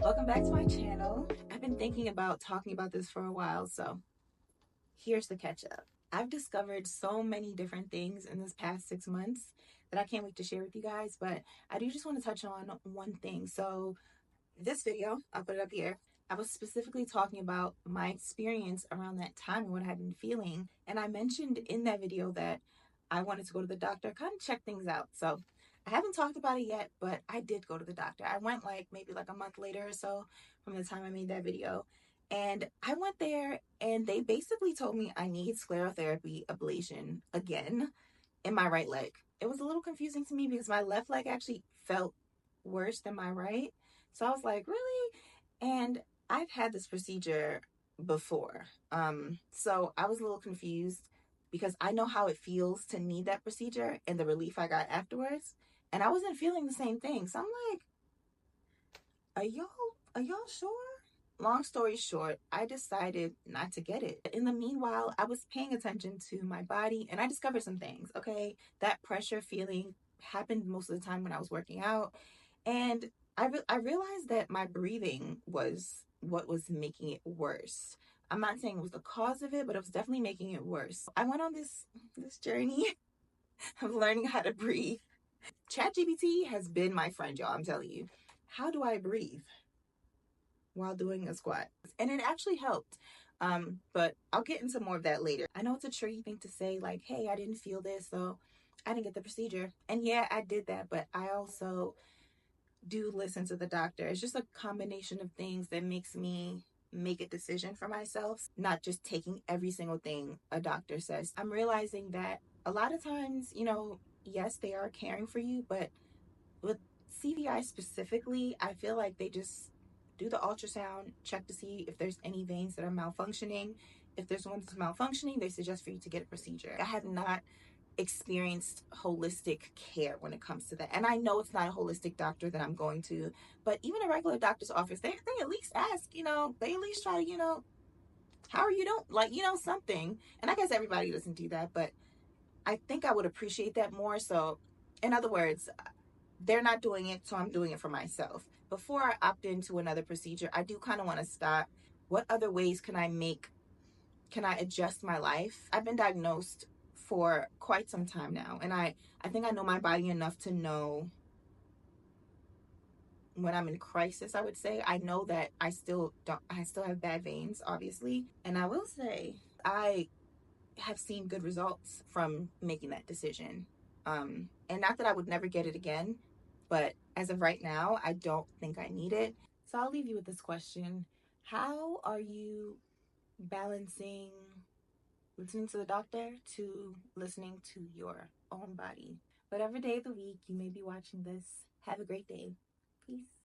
Welcome back to my channel. I've been thinking about talking about this for a while, so here's the catch up. I've discovered so many different things in this past 6 months that I can't wait to share with you guys, but I do just want to touch on one thing. So this video, I'll put it up here, I was specifically talking about my experience around that time and what I had been feeling. And I mentioned in that video that I wanted to go to the doctor, kind of check things out. So I haven't talked about it yet, but I did go to the doctor. I went maybe a month later or so from the time I made that video. And I went there and they basically told me I need sclerotherapy ablation again in my right leg. It was a little confusing to me because my left leg actually felt worse than my right. So I was like, really? And I've had this procedure before. So I was a little confused because I know how it feels to need that procedure and the relief I got afterwards. And I wasn't feeling the same thing. So I'm like, are y'all sure? Long story short, I decided not to get it. In the meanwhile, I was paying attention to my body and I discovered some things, okay? That pressure feeling happened most of the time when I was working out. And I realized that my breathing was what was making it worse. I'm not saying it was the cause of it, but it was definitely making it worse. I went on this journey of learning how to breathe. ChatGPT has been my friend, y'all. I'm telling you. How do I breathe while doing a squat? And it actually helped. But I'll get into more of that later. I know it's a tricky thing to say, like, hey, I didn't feel this, so I didn't get the procedure. And yeah, I did that, but I also do listen to the doctor. It's just a combination of things that makes me make a decision for myself, not just taking every single thing a doctor says. I'm realizing that a lot of times, yes, they are caring for you, but with CVI specifically, I feel like they just do the ultrasound, check to see if there's any veins that are malfunctioning. If there's one that's malfunctioning, they suggest for you to get a procedure. I have not experienced holistic care when it comes to that. And I know it's not a holistic doctor that I'm going to, but even a regular doctor's office, they at least ask, they at least try to, how are you doing? Something. And I guess everybody doesn't do that, but I think I would appreciate that more. So in other words, they're not doing it, so I'm doing it for myself. Before I opt into another procedure, I do kind of want to stop. What other ways can I adjust my life? I've been diagnosed for quite some time now, and I think I know my body enough to know when I'm in crisis. I would say I know that I still have bad veins, obviously, and I will say I have seen good results from making that decision. And not that I would never get it again, but as of right now, I don't think I need it. So I'll leave you with this question. How are you balancing listening to the doctor to listening to your own body? Whatever day of the week you may be watching this, have a great day. Peace.